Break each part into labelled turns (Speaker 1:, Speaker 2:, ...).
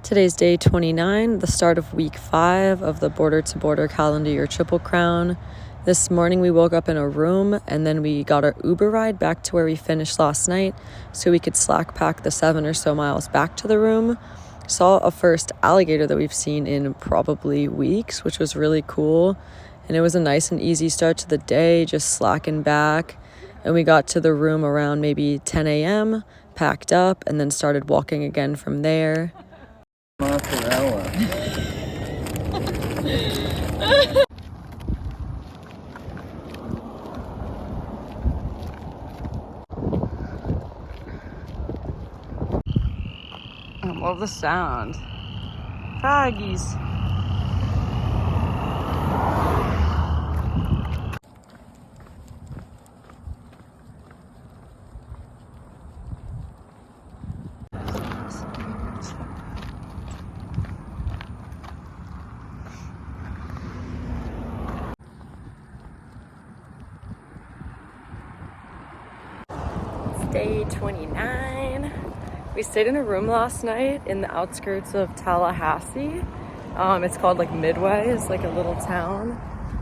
Speaker 1: Today's day 29, the start of week 5 of the Border to Border calendar year Triple Crown. This morning we woke up in a room and then we got our Uber ride back to where we finished last night so we could slack pack the 7 or so miles back to the room. Saw a first alligator that we've seen in probably weeks, which was really cool. And it was a nice and easy start to the day, just slacking back. And we got to the room around maybe 10 a.m., packed up, and then started walking again from there.
Speaker 2: Mozzarella.
Speaker 1: I love the sound. Froggies. Day 29. We stayed in a room last night in the outskirts of Tallahassee. It's called like Midway, it's like a little town.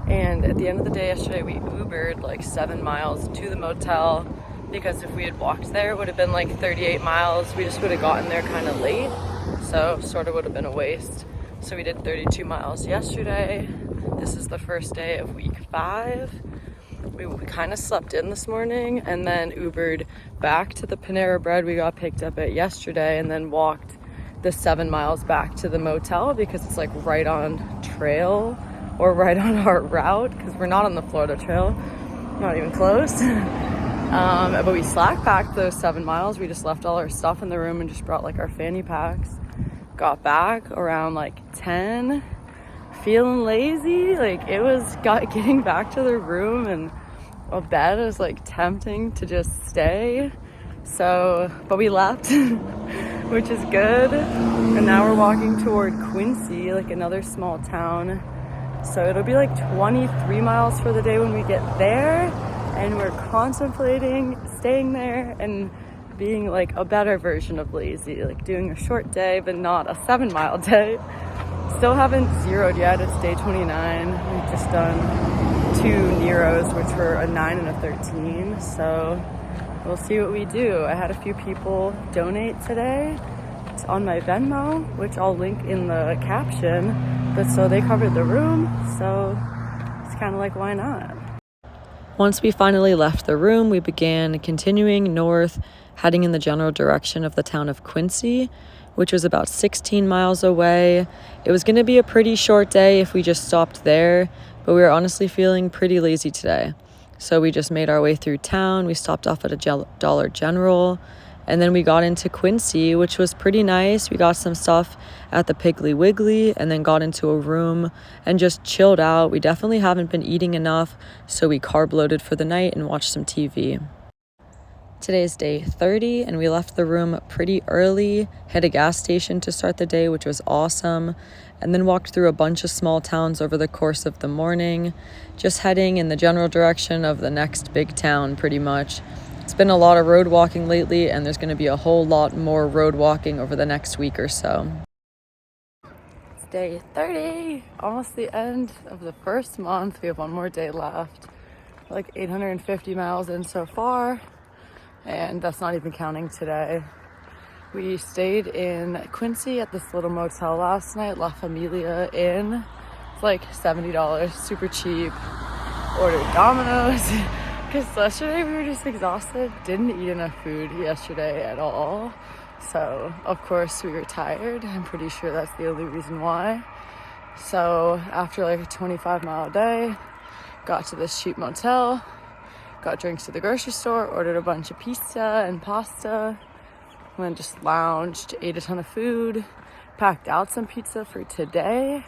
Speaker 1: And at the end of the day yesterday, we Ubered like 7 miles to the motel because if we had walked there, it would have been like 38 miles. We just would have gotten there kind of late, so sort of would have been a waste. So we did 32 miles yesterday. This is the first day of week 5. We kind of slept in this morning and then Ubered back to the Panera Bread we got picked up at yesterday and then walked the 7 miles back to the motel because it's like right on trail or right on our route because we're not on the Florida Trail, not even close. But we slack packed those 7 miles. We just left all our stuff in the room and just brought like our fanny packs. Got back around like 10, feeling lazy. Like it was getting back to the room and a bed was like tempting to just stay, but we left which is good. And now we're walking toward Quincy, like another small town, so it'll be like 23 miles for the day when we get there, and we're contemplating staying there and being like a better version of lazy, like doing a short day but not a 7-mile day. Still haven't zeroed yet. It's day 29. We've just done 2 Neros, which were a 9 and a 13, so we'll see what we do. I had a few people donate today. It's on my Venmo, which I'll link in the caption, but so they covered the room, so it's kind of like, why not? Once we finally left the room, we began continuing north, heading in the general direction of the town of Quincy, which was about 16 miles away. It was going to be a pretty short day if we just stopped there, but we were honestly feeling pretty lazy today. So we just made our way through town. We stopped off at a Dollar General, and then we got into Quincy, which was pretty nice. We got some stuff at the Piggly Wiggly and then got into a room and just chilled out. We definitely haven't been eating enough, so we carb loaded for the night and watched some TV. Today's day 30, and we left the room pretty early, hit a gas station to start the day, which was awesome, and then walked through a bunch of small towns over the course of the morning, just heading in the general direction of the next big town pretty much. It's been a lot of road walking lately, and there's going to be a whole lot more road walking over the next week or so. It's day 30, almost the end of the first month. We have 1 more day left, like 850 miles in so far. And that's not even counting today. We stayed in Quincy at this little motel last night, La Familia Inn. It's like $70, super cheap. Ordered Domino's because yesterday we were just exhausted. Didn't eat enough food yesterday at all. So of course we were tired. I'm pretty sure that's the only reason why. So after like a 25-mile day, got to this cheap motel. Got drinks at the grocery store, ordered a bunch of pizza and pasta, and then just lounged, ate a ton of food, packed out some pizza for today.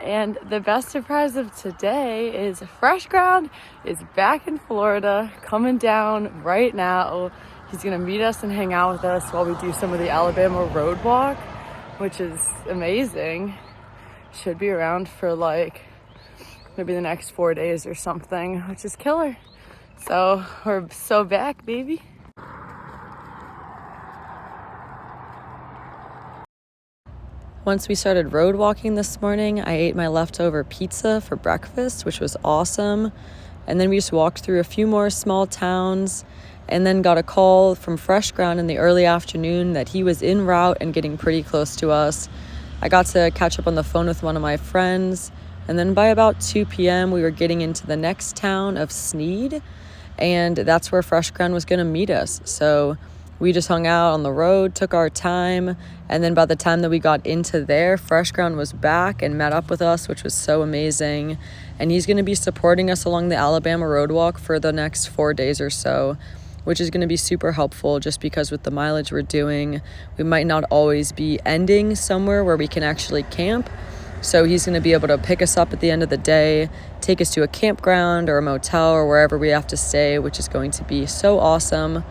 Speaker 1: And the best surprise of today is Fresh Ground is back in Florida, coming down right now. He's gonna meet us and hang out with us while we do some of the Alabama road walk, which is amazing. Should be around for like maybe the next 4 days or something, which is killer. So we're so back, baby. Once we started road walking this morning, I ate my leftover pizza for breakfast, which was awesome. And then we just walked through a few more small towns and then got a call from Fresh Ground in the early afternoon that he was en route and getting pretty close to us. I got to catch up on the phone with one of my friends, and then by about 2 p.m. we were getting into the next town of Sneed, and that's where Fresh Ground was going to meet us. So we just hung out on the road, took our time, and then by the time that we got into there, Fresh Ground was back and met up with us, which was so amazing. And he's going to be supporting us along the Alabama road walk for the next 4 days or so, which is going to be super helpful just because with the mileage we're doing, we might not always be ending somewhere where we can actually camp. So he's going to be able to pick us up at the end of the day, take us to a campground or a motel or wherever we have to stay, which is going to be so awesome.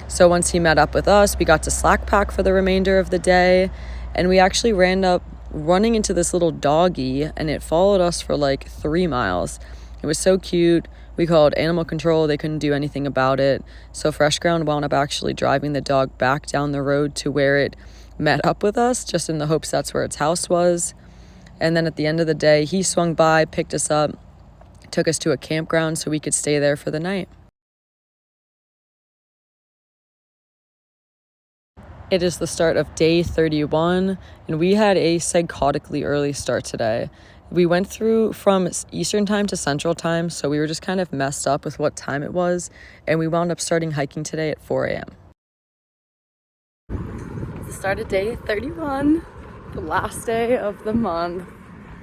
Speaker 1: So once he met up with us, we got to slack pack for the remainder of the day, and we actually ran up running into this little doggy, and it followed us for like 3 miles. It was so cute. We called animal control. They couldn't do anything about it. So Fresh Ground wound up actually driving the dog back down the road to where it met up with us, just in the hopes that's where its house was. And then at the end of the day, he swung by, picked us up, took us to a campground so we could stay there for the night. It is the start of day 31, and we had a psychotically early start today. We went through from Eastern time to Central time, so we were just kind of messed up with what time it was, and we wound up starting hiking today at 4 a.m. It's the start of day 31, the last day of the month.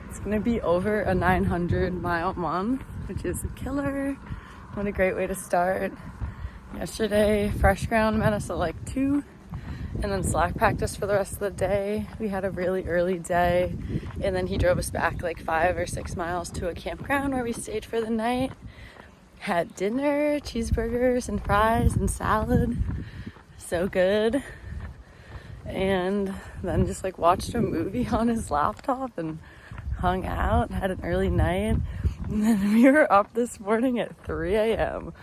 Speaker 1: It's gonna be over a 900-mile month, which is a killer. What a great way to start. Yesterday, Fresh Ground met us at like 2. And then slack packed us for the rest of the day. We had a really early day, and then he drove us back like 5 or 6 miles to a campground where we stayed for the night. Had dinner, cheeseburgers and fries and salad. So good. And then just like watched a movie on his laptop and hung out, had an early night. And then we were up this morning at 3 a.m.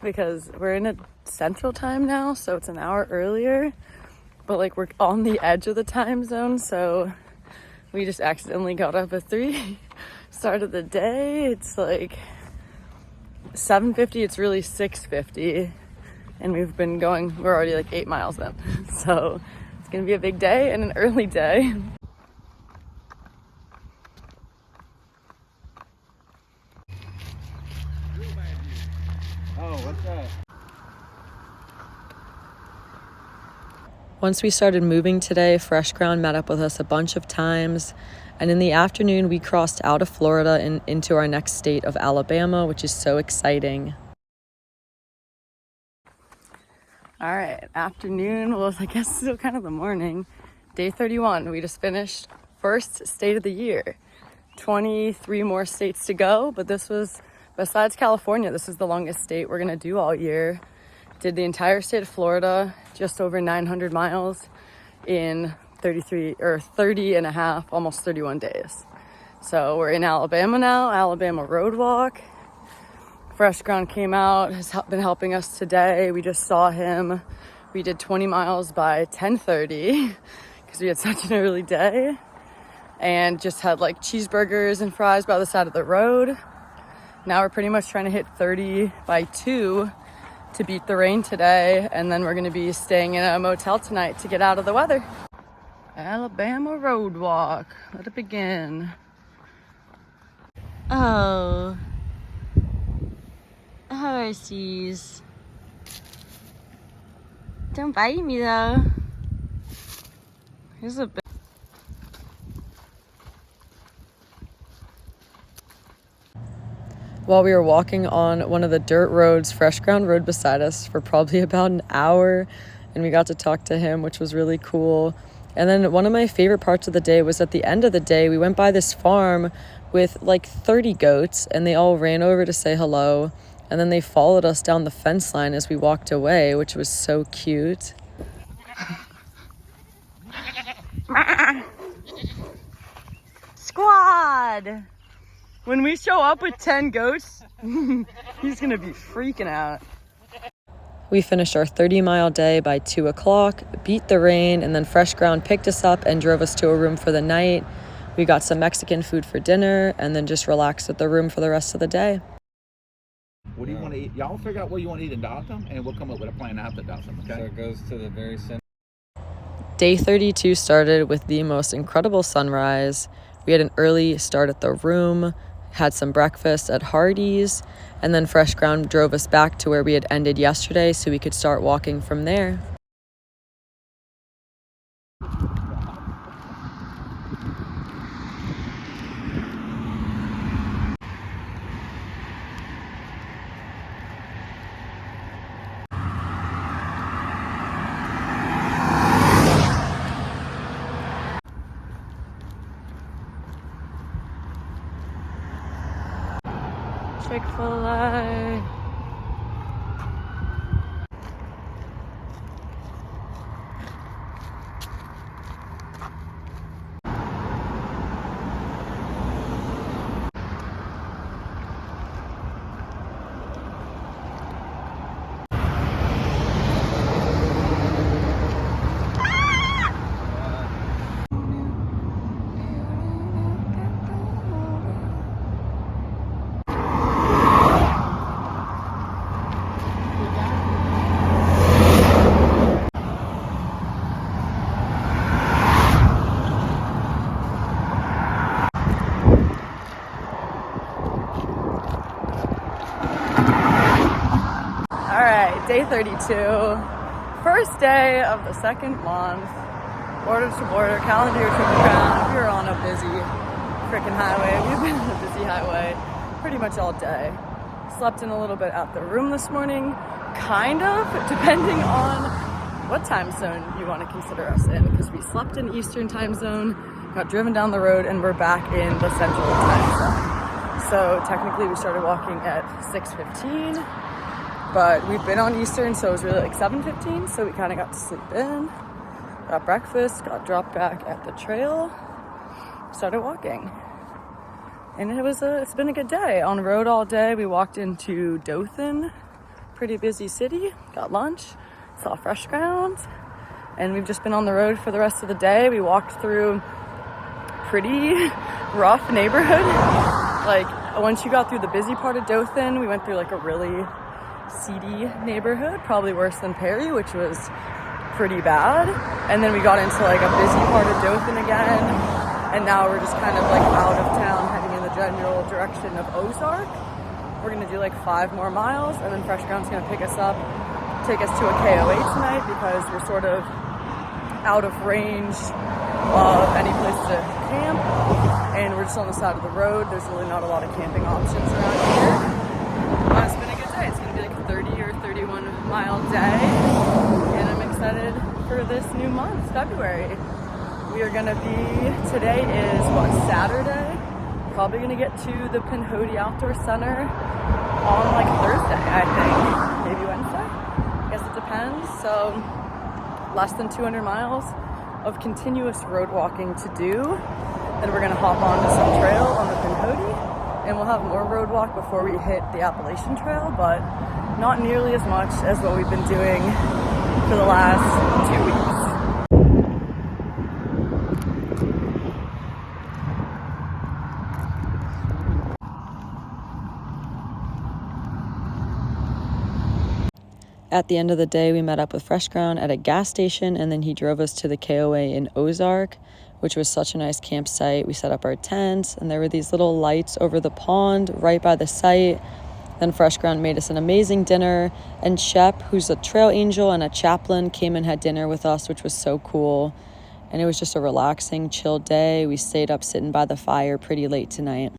Speaker 1: because we're in a central time now, so it's an hour earlier. But like we're on the edge of the time zone, so we just accidentally got up at 3. Started the day. It's like 7:50. It's really 6:50, and we've been going. We're already like 8 miles in, so it's gonna be a big day and an early day.
Speaker 2: Oh, what's that?
Speaker 1: Once we started moving today, Fresh Ground met up with us a bunch of times, and in the afternoon we crossed out of Florida and into our next state of Alabama, which is so exciting. All right, afternoon, well, I guess still kind of the morning. Day 31, we just finished first state of the year. 23 more states to go, but this was, besides California, this is the longest state we're gonna do all year. Did the entire state of Florida, just over 900 miles in 30 and a half, almost 31 days. So we're in Alabama now, Alabama road walk. Fresh Ground came out, has been helping us today. We just saw him. We did 20 miles by 10:30 because we had such an early day, and just had like cheeseburgers and fries by the side of the road. Now we're pretty much trying to hit 30 by 2 to beat the rain today, and then we're going to be staying in a motel tonight to get out of the weather. Alabama road walk. Let it begin. Oh, horsies. Don't bite me though. Here's a bit. While we were walking on one of the dirt roads, Fresh Ground rode beside us for probably about an hour, and we got to talk to him, which was really cool. And then one of my favorite parts of the day was at the end of the day, we went by this farm with like 30 goats, and they all ran over to say hello, and then they followed us down the fence line as we walked away, which was so cute. Squad! When we show up with 10 goats, he's gonna be freaking out. We finished our 30-mile day by 2 o'clock, beat the rain, and then Fresh Ground picked us up and drove us to a room for the night. We got some Mexican food for dinner and then just relaxed at the room for the rest of the day.
Speaker 2: What do you want to eat? Y'all figure out what you want to eat in Dothan, and we'll come up with a plan after Dothan, okay?
Speaker 3: So it goes to the very center.
Speaker 1: Day 32 started with the most incredible sunrise. We had an early start at the room, had some breakfast at Hardee's, and then Fresh Ground drove us back to where we had ended yesterday so we could start walking from there. Chick-fil-A. All right, day 32, first day of the second month, border to border, calendar year trip around. We were on a busy freaking highway. We've been on a busy highway pretty much all day. Slept in a little bit at the room this morning, kind of, depending on what time zone you want to consider us in, because we slept in Eastern time zone, got driven down the road, and we're back in the Central time zone. So technically we started walking at 6:15. But we've been on Eastern, so it was really like 7:15, so we kind of got to sleep in, got breakfast, got dropped back at the trail, started walking. And it's been a good day. On the road all day, we walked into Dothan, pretty busy city, got lunch, saw Fresh Ground, and we've just been on the road for the rest of the day. We walked through pretty rough neighborhood. Like, once you got through the busy part of Dothan, we went through like a really seedy neighborhood, probably worse than Perry, which was pretty bad. And then we got into like a busy part of Dothan again, and now we're just kind of like out of town, heading in the general direction of Ozark. We're gonna do like 5 more miles, and then Fresh Ground's gonna pick us up, take us to a KOA tonight, because we're sort of out of range of any place to camp, and we're just on the side of the road. There's really not a lot of camping options around here. It's been a good day. It's gonna be like a 30 or 31 mile day, and I'm excited for this new month, February. We are gonna be, today is Saturday? Probably gonna get to the Pinhoti Outdoor Center on like Thursday, I think. Maybe Wednesday? I guess it depends. So less than 200 miles of continuous road walking to do. Then we're gonna hop onto some trail on the Pinhoti, and we'll have more road walk before we hit the Appalachian Trail, but not nearly as much as what we've been doing for the last 2 weeks. At the end of the day, we met up with Fresh Ground at a gas station, and then he drove us to the KOA in Ozark, which was such a nice campsite. We set up our tents, and there were these little lights over the pond right by the site. Then Fresh Ground made us an amazing dinner, and Shep, who's a trail angel and a chaplain, came and had dinner with us, which was so cool. And it was just a relaxing, chill day. We stayed up sitting by the fire pretty late tonight.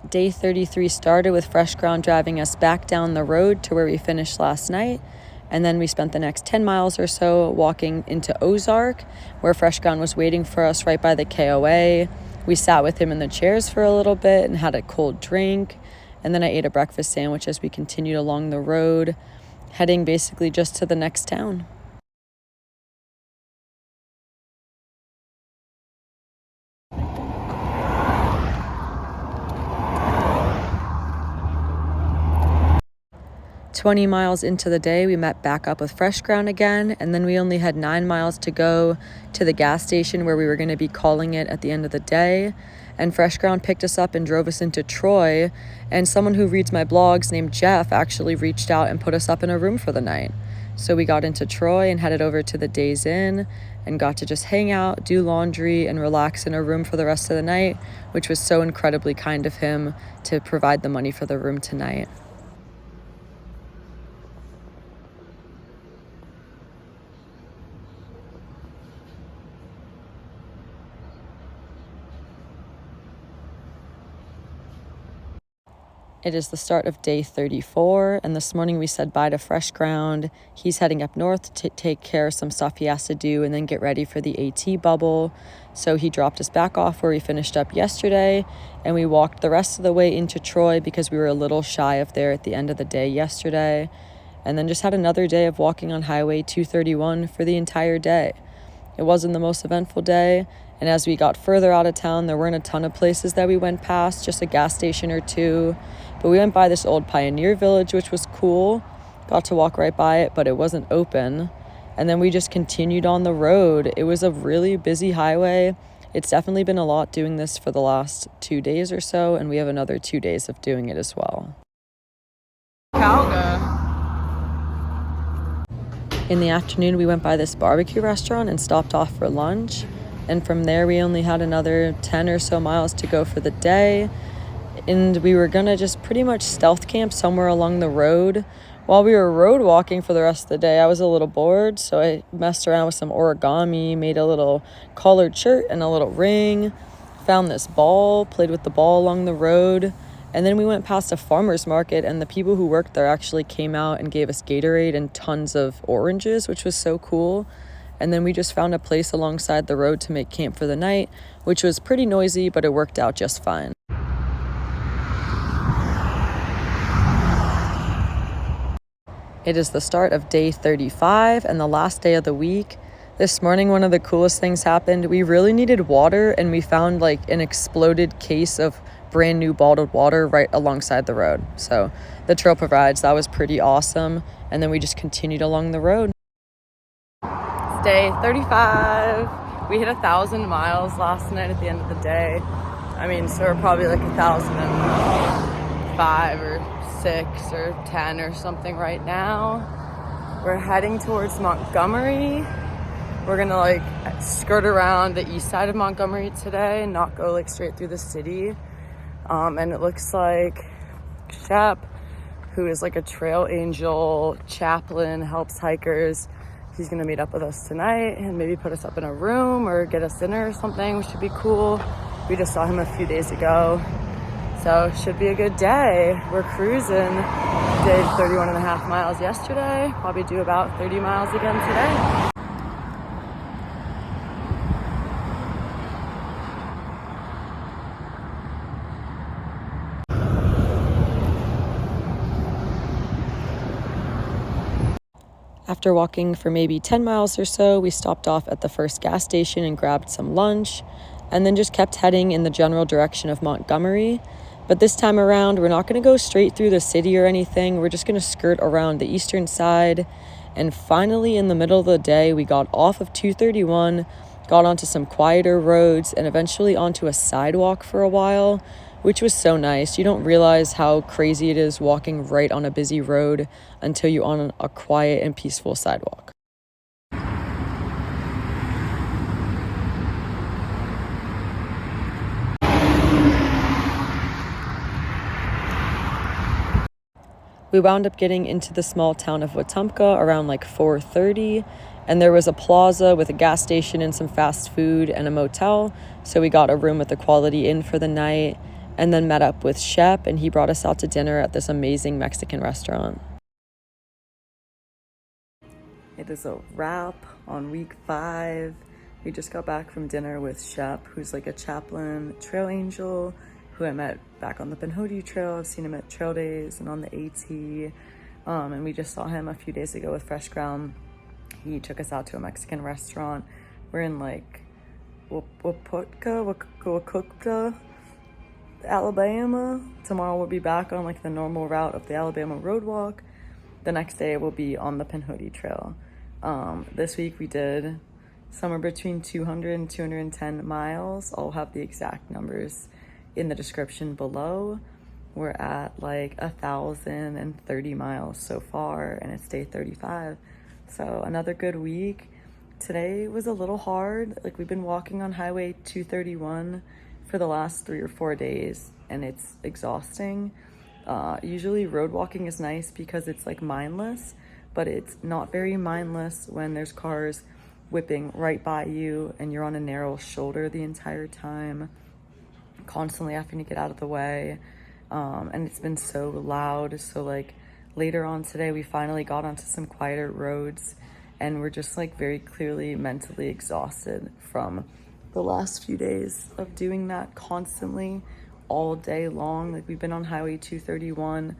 Speaker 1: Day 33 started with Fresh Ground driving us back down the road to where we finished last night. And then we spent the next 10 miles or so walking into Ozark, where Fresh Ground was waiting for us right by the KOA. We sat with him in the chairs for a little bit and had a cold drink. And then I ate a breakfast sandwich as we continued along the road, heading basically just to the next town. 20 miles into the day, we met back up with Fresh Ground again, and then we only had 9 miles to go to the gas station where we were going to be calling it at the end of the day. And Fresh Ground picked us up and drove us into Troy, and someone who reads my blogs named Jeff actually reached out and put us up in a room for the night. So we got into Troy and headed over to the Days Inn and got to just hang out, do laundry, and relax in a room for the rest of the night, which was so incredibly kind of him to provide the money for the room tonight. It is the start of day 34, and this morning we said bye to Fresh Ground. He's heading up north to take care of some stuff he has to do and then get ready for the AT bubble. So he dropped us back off where we finished up yesterday, and we walked the rest of the way into Troy because we were a little shy of there at the end of the day yesterday, and then just had another day of walking on Highway 231 for the entire day. It wasn't the most eventful day, and as we got further out of town, there weren't a ton of places that we went past, just a gas station or two. But we went by this old pioneer village, which was cool. Got to walk right by it, but it wasn't open. And then we just continued on the road. It was a really busy highway. It's definitely been a lot doing this for the last 2 days or so, and we have another 2 days of doing it as well. Calga. In the afternoon, we went by this barbecue restaurant and stopped off for lunch. And from there, we only had another 10 or so miles to go for the day. And we were going to just pretty much stealth camp somewhere along the road. While we were road walking for the rest of the day, I was a little bored, so I messed around with some origami, made a little collared shirt and a little ring, found this ball, played with the ball along the road, and then we went past a farmer's market, and the people who worked there actually came out and gave us Gatorade and tons of oranges, which was so cool. And then we just found a place alongside the road to make camp for the night, which was pretty noisy, but it worked out just fine. It is the start of day 35 and the last day of the week. This morning, one of the coolest things happened. We really needed water, and we found like an exploded case of brand new bottled water right alongside the road. So the trail provides, that was pretty awesome. And then we just continued along the road. It's day 35. We hit 1,000 miles last night at the end of the day. I mean, so we're probably like 1,005 or 6 or 10 or something right now. We're heading towards Montgomery. We're gonna like skirt around the east side of Montgomery today and not go like straight through the city. And it looks like Shep, who is like a trail angel chaplain, helps hikers. He's gonna meet up with us tonight and maybe put us up in a room or get us dinner or something, which should be cool. We just saw him a few days ago. So should be a good day. We're cruising. Did 31.5 miles yesterday. Probably do about 30 miles again today. After walking for maybe 10 miles or so, we stopped off at the first gas station and grabbed some lunch, and then just kept heading in the general direction of Montgomery. But this time around, we're not going to go straight through the city or anything. We're just going to skirt around the eastern side. And finally, in the middle of the day, we got off of 231, got onto some quieter roads, and eventually onto a sidewalk for a while, which was so nice. You don't realize how crazy it is walking right on a busy road until you're on a quiet and peaceful sidewalk. We wound up getting into the small town of Wetumpka around like 4:30, and there was a plaza with a gas station and some fast food and a motel, so we got a room at the Quality Inn for the night, and then met up with Shep, and he brought us out to dinner at this amazing Mexican restaurant. It is a wrap on week 5. We just got back from dinner with Shep, who's like a chaplain, trail angel, who I met back on the Pinhoti trail. I've seen him at trail days and on the AT. And we just saw him a few days ago with Fresh Ground. He took us out to a Mexican restaurant. We're in like Wakukta, Alabama. Tomorrow we'll be back on like the normal route of the Alabama road walk. the next day will be on the Pinhoti Trail. This week we did somewhere between 200 and 210 miles. I'll have the exact numbers in the description below. We're at like 1,030 miles so far, and it's day 35. So another good week. Today was a little hard. Like, we've been walking on Highway 231 for the last 3 or 4 days, and it's exhausting. Usually road walking is nice because it's like mindless, but it's not very mindless when there's cars whipping right by you and you're on a narrow shoulder the entire time, constantly having to get out of the way. And it's been so loud. So like later on today, we finally got onto some quieter roads, and we're just like very clearly mentally exhausted from the last few days of doing that constantly all day long. Like, we've been on Highway 231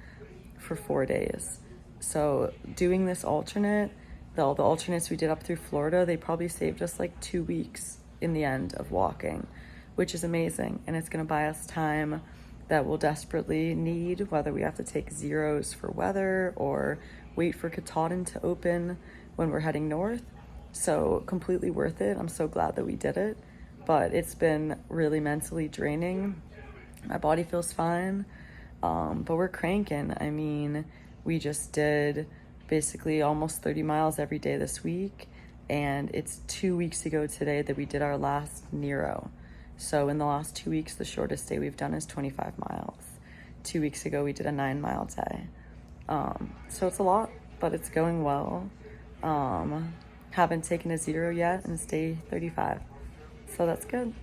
Speaker 1: for 4 days. So doing this alternate, all the alternates we did up through Florida, they probably saved us like 2 weeks in the end of walking, which is amazing. And it's gonna buy us time that we'll desperately need, whether we have to take zeros for weather or wait for Katahdin to open when we're heading north. So completely worth it. I'm so glad that we did it, but it's been really mentally draining. My body feels fine, but we're cranking. I mean, we just did basically almost 30 miles every day this week, and it's 2 weeks ago today that we did our last Nero. So in the last 2 weeks, the shortest day we've done is 25 miles. 2 weeks ago, we did a 9-mile day. So it's a lot, but it's going well. Haven't taken a zero yet, and it's day 35. So that's good.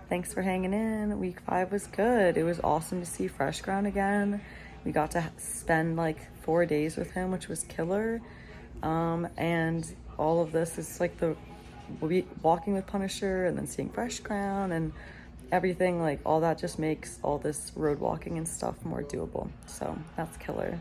Speaker 1: Thanks for hanging in. Week 5 was good. It was awesome to see Fresh Ground again. We got to spend like 4 days with him, which was killer. And all of this is like walking with Punisher and then seeing Fresh Ground and everything, like all that just makes all this road walking and stuff more doable. So that's killer.